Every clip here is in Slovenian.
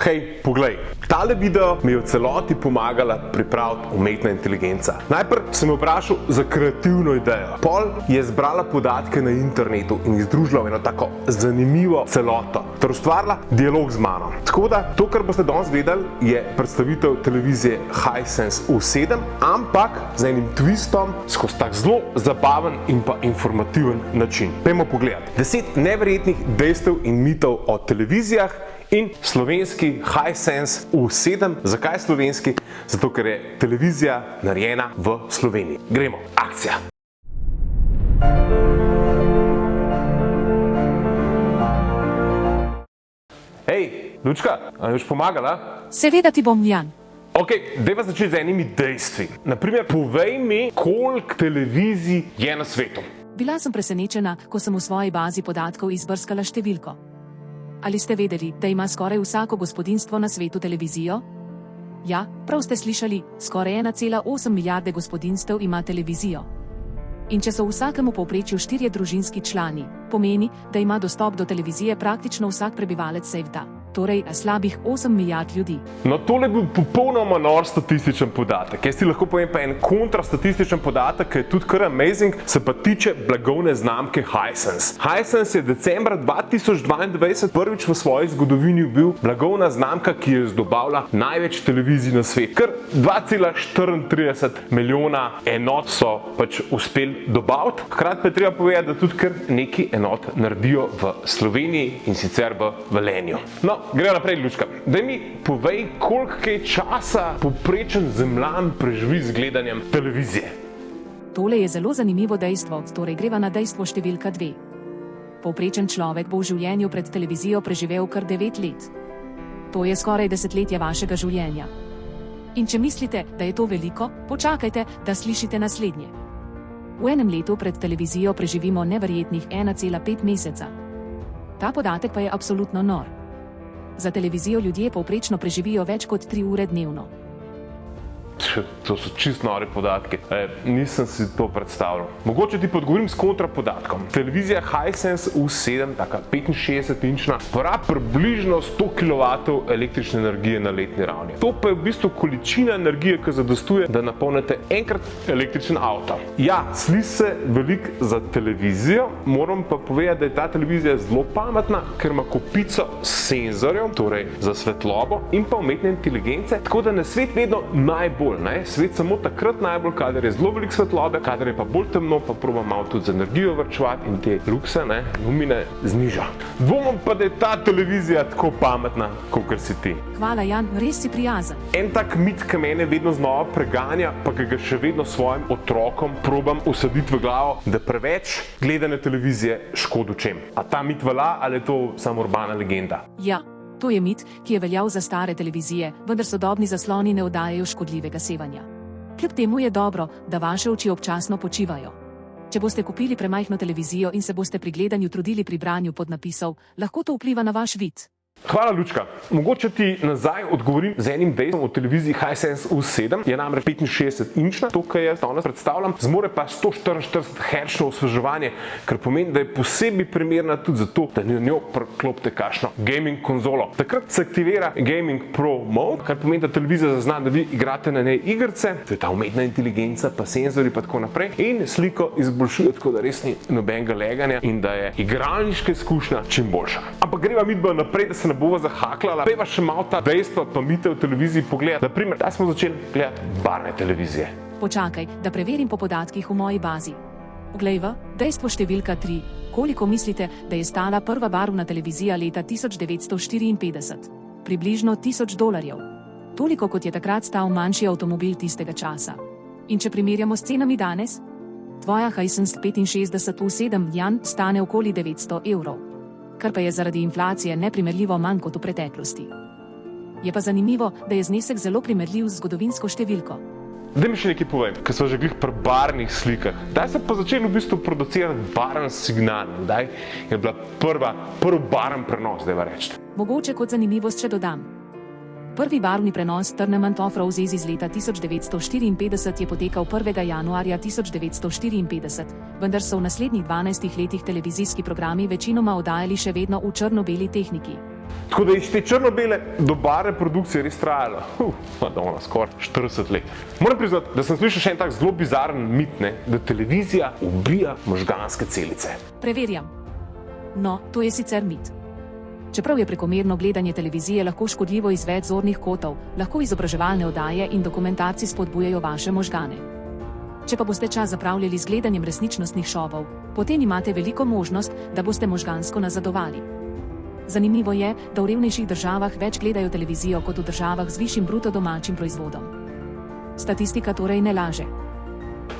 Hej, poglej, tale video mi je v celoti pomagala pripraviti umetna inteligenca. Najprej sem jo vprašal za kreativno idejo. Pol je zbrala podatke na internetu in jih združila v eno tako zanimivo celoto ter ustvarila dialog z mano. Tako da, to, kar boste danes gledali, je predstavitev televizije Hisense U7, ampak z enim twistom skozi tak zelo zabaven in pa informativen način. Pojdimo pogledati. 10 neverjetnih dejstev in mitov o televizijah in slovenski Hisense U7. Zakaj slovenski? Zato, ker je televizija narejena v Sloveniji. Gremo, akcija! Hej, Lučka, a mi boš pomagala? Seveda ti bom, Jan. Ok, dajva začeti z enimi dejstvi. Naprimer, povej mi, koliko televizij je na svetu. Bila sem presenečena, ko sem v svoji bazi podatkov izbrskala številko. Ali ste vedeli, da ima skoraj vsako gospodinjstvo na svetu televizijo? Ja, prav ste slišali, skoraj 1,8 milijarde gospodinjstev ima televizijo. In če so v vsakemu povprečju 4 družinski člani, pomeni, da ima dostop do televizije praktično vsak prebivalec sveta. Torej, slabih 8 milijard ljudi. No, tole je bil popolnoma nor statističen podatek. Jaz ti lahko povem pa en kontrastatističen podatek, ki je tudi kar amazing, se pa tiče blagovne znamke Hisense. Hisense je decembra 2022 prvič v svoji zgodovini bil blagovna znamka, ki je zdobavila največ televizij na svet. Kar 2,34 milijona enot so pač uspeli dobaviti. Hkrati pa je treba povedati, da tudi kar nekaj enot naredijo v Sloveniji in sicer v Velenju. No, gremo naprej, Lučka. Daj mi povej, koliko časa povprečen zemljan preživi z gledanjem televizije. Tole je zelo zanimivo dejstvo, torej greva na dejstvo številka 2. Povprečen človek bo v življenju pred televizijo preživel kar 9 let. To je skoraj desetletje vašega življenja. In če mislite, da je to veliko, počakajte, da slišite naslednje. V enem letu pred televizijo preživimo neverjetnih 1,5 meseca. Ta podatek pa je absolutno nor. Za televizijo ljudje povprečno preživijo več kot 3 ure dnevno. To so čist nori podatki. Nisem si to predstavljal. Mogoče ti podgovorim s kontrapodatkom. Televizija Hisense U7, taka 65-inčna, porabi približno 100 kW električne energije na letni ravni. To pa je v bistvu količina energije, ki zadostuje, da napolnite enkrat električen avto. Ja, sliši se veliko za televizijo, moram pa povedati, da je ta televizija zelo pametna, ker ima kopico senzorjev, torej za svetlobo in pa umetne inteligence, tako da na svet vedno najbolj. Svet samo takrat najbolj, kadar je zelo veliko svetlobe, kadar je pa bolj temno, pa proba malo tudi z energijo varčevati in te lukse, lumine zniža. Dvomim pa, da je ta televizija tako pametna, kakor si ti. Hvala, Jan, res si prijazen. En tak mit, ki mene vedno znova preganja, pa ki ga še vedno svojim otrokom probam usaditi v glavo, da preveč gledane televizije škodi očem. A ta mit velja ali je to samo urbana legenda? Ja. To je mit, ki je veljal za stare televizije, vendar sodobni zasloni ne oddajajo škodljivega sevanja. Kljub temu je dobro, da vaše oči občasno počivajo. Če boste kupili premajhno televizijo in se boste pri gledanju trudili pri branju podnapisov, lahko to vpliva na vaš vid. Hvala, Lučka. Mogoče ti nazaj odgovorim z enim dejstvom o televiziji Hisense U7. Je namreč 65-inčna, to, kar jaz danes predstavljam, zmore pa 144 Hz osveževanje, kar pomeni, da je posebej primerna tudi zato, da na njo priklopite kakšno gaming konzolo. Takrat se aktivira Gaming Pro Mode, kar pomeni, da televizija zazna, da vi igrate na njej igrice, to je ta umetna inteligenca, pa senzori pa tako naprej, in sliko izboljšuje, tako da res ni nobenega leganja in da je igralniška izkušnja čim boljša. Ampak greva midva naprej, da se ne bova zahaklala. Pejva še malo ta dejstva pa mite v televiziji pogledati. Naprimer, da smo začeli gledati barvne televizije. Počakaj, da preverim po podatkih v moji bazi. Poglejva, dejstvo številka 3. Koliko mislite, da je stala prva barvna televizija leta 1954? Približno $1000. Toliko, kot je takrat stal manjši avtomobil tistega časa. In če primerjamo s cenami danes? Tvoja Hisense 65 U7 Jan stane okoli €900. Kar pa je zaradi inflacije neprimerljivo manj kot v preteklosti. Je pa zanimivo, da je znesek zelo primerljiv z zgodovinsko številko. Daj mi še nekaj povem, ker so že glih pri barvnih slikah. Daj se pa začeli v bistvu producirati barven signal. Daj je bila prvi barven prenos, dajva reči. Mogoče kot zanimivost še dodam. Prvi barvni prenos Tournament of Roses iz leta 1954 je potekal 1. januarja 1954, vendar so v naslednjih 12 letih televizijski programi večinoma oddajali še vedno v črno-beli tehniki. Tako da iz te črno-bele do barve produkcije res trajalo, madonna, skoraj 40 let. Moram priznati, da sem slišal še en tak zelo bizaren mit, ne, da televizija ubija možganske celice. Preverjam. No, to je sicer mit. Čeprav je prekomerno gledanje televizije lahko škodljivo iz več zornih kotov, lahko izobraževalne oddaje in dokumentarci spodbujajo vaše možgane. Če pa boste čas zapravljali z gledanjem resničnostnih šovov, potem imate veliko možnost, da boste možgansko nazadovali. Zanimivo je, da v revnejših državah več gledajo televizijo kot v državah z višjim bruto domačim proizvodom. Statistika torej ne laže.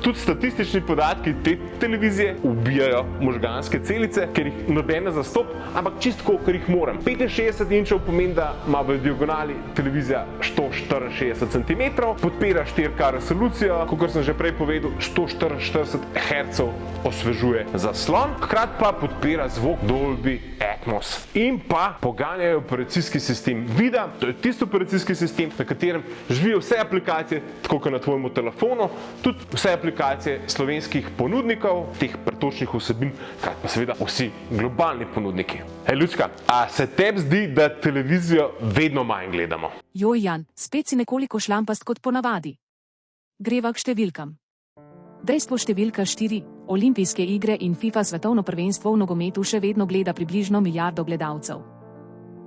Tudi statistični podatki te televizije ubijajo možganske celice, ker jih noben ne zastop, ampak čistko, ker jih moram. 65 inčev pomeni, da ima v diagonali televizija 164 cm, podpira 4K resolucijo, kot sem že prej povedal, 144 Hz osvežuje zaslon, hkrati pa podpira zvok Dolby Atmos. In pa poganjajo operacijski sistem Vida, to je tisti operacijski sistem, na katerem živijo vse aplikacije, tako kot na tvojemu telefonu, tudi vse aplikacije slovenskih ponudnikov, teh pretočnih vsebin, krat pa seveda vsi globalni ponudniki. Hej, Lučka, a se tebi zdi, da televizijo vedno manj gledamo? Joj, Jan, spet si nekoliko šlampast kot ponavadi. Greva k številkam. Dejstvo številka 4. Olimpijske igre in FIFA svetovno prvenstvo v nogometu še vedno gleda približno milijardo gledalcev.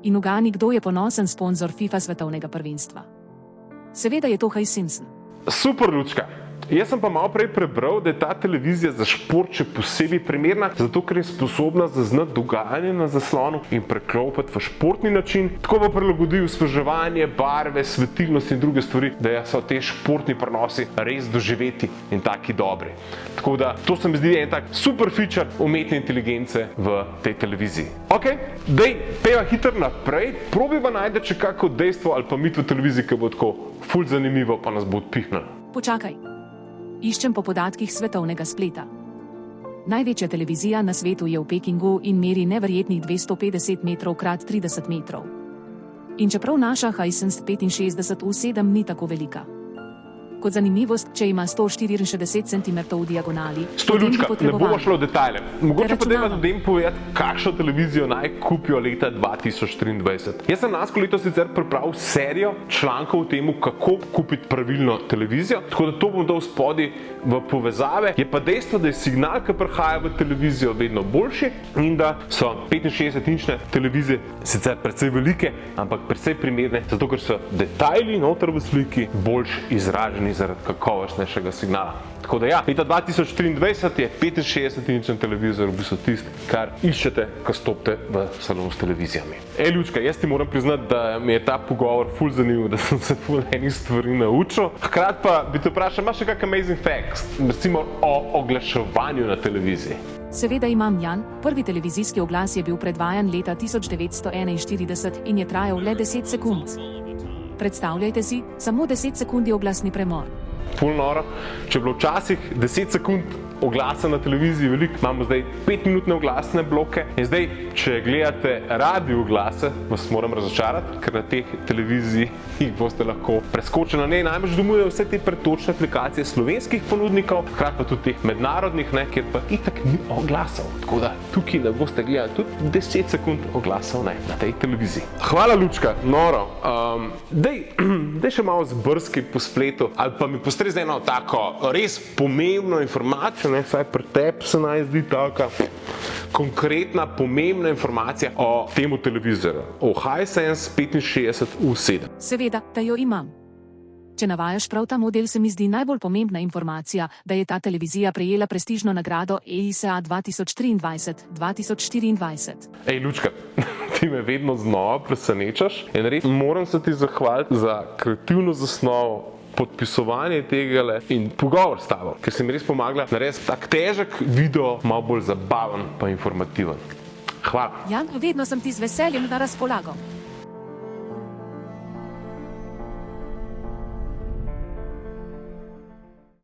In ugani, kdo je ponosen sponzor FIFA svetovnega prvenstva. Seveda je to Hisense. Super, Lučka. Jaz sem pa malo prej prebral, da je ta televizija za šport še posebej primerna, zato ker je sposobna zaznati dogajanje na zaslonu in preklopiti v športni način, tako pa prilagodi osveževanje, barve, svetilnost in druge stvari, da so te športni prenosi res doživeti in taki dobri. Tako da to se mi zdi en tak super feature umetne inteligence v tej televiziji. Ok, dej, peva hitro naprej, probiva najde če kako dejstvo ali pa mit v televiziji, ki bo tako ful zanimivo, pa nas bo odpihnilo. Počakaj. Iščem po podatkih svetovnega spleta. Največja televizija na svetu je v Pekingu in meri neverjetnih 250 metrov krat 30 metrov. In čeprav naša Hisense 65U7 ni tako velika. Kot zanimivost, če ima 164 cm v diagonali, Stoj, Lučka, ne bomo šlo v detajle. Mogoče pa dajmo ljudem povedati, kakšno televizijo naj kupijo leta 2023. Jaz sem lansko leto sicer pripravil serijo člankov o tem, kako kupiti pravilno televizijo, tako da to bom dal spodaj v povezave. Je pa dejstvo, da je signal, ki prihaja v televizijo, vedno boljši in da so 65-inčne televizije sicer precej velike, ampak precej primerne, zato ker so detajli noter v sliki boljš izraženi zaradi kakovostnejšega signala. Tako da ja, leta 2023 je 65-inčen televizor v bistvu tisti, kar iščete, ko stopite v salon s televizijami. Ej, Lučka, jaz ti moram priznati, da mi je ta pogovor ful zanimiv, da sem se ful enih stvari naučil. Hkrati pa bi te vprašal, imaš še kak amazing facts, recimo o oglaševanju na televiziji? Seveda imam, Jan. Prvi televizijski oglas je bil predvajan leta 1941 in je trajal le 10 sekund. Predstavljajte si, samo 10 sekund je oglasni premor. Ful noro. Če je bilo včasih 10 sekund oglasa na televiziji veliko, imamo zdaj 5-minutne oglasne bloke. In zdaj, če gledate radio oglase, vas moram razočarati, ker na teh televiziji jih boste lahko preskočili. Ne, najbolj domujejo vse te pretočne aplikacije slovenskih ponudnikov, hkrati pa tudi teh mednarodnih, ne, kjer pa itak ni oglasov. Tako da tukaj ne boste gledali tudi 10 sekund oglasov na tej televiziji. Hvala, Lučka, noro. Dej še malo zbrskaj po spletu, ali pa mi postri zdaj eno tako res pomembno informacijo, ne, saj pri tebi se naj zdi taka konkretna, pomembna informacija o temu televizorju, o Hisense 65U7. Seveda, da jo imam. Če navajaš prav ta model, se mi zdi najbolj pomembna informacija, da je ta televizija prejela prestižno nagrado EISA 2023-2024. Ej, Lučka, ti me vedno znova presenečaš in res moram se ti zahvaliti za kreativno zasnovo, podpisovanje tegale in pogovor s tabo, ker si mi res pomagala narediti tak težek video, malo bolj zabaven pa informativen. Hvala. Jan, vedno sem ti z veseljem na razpolago.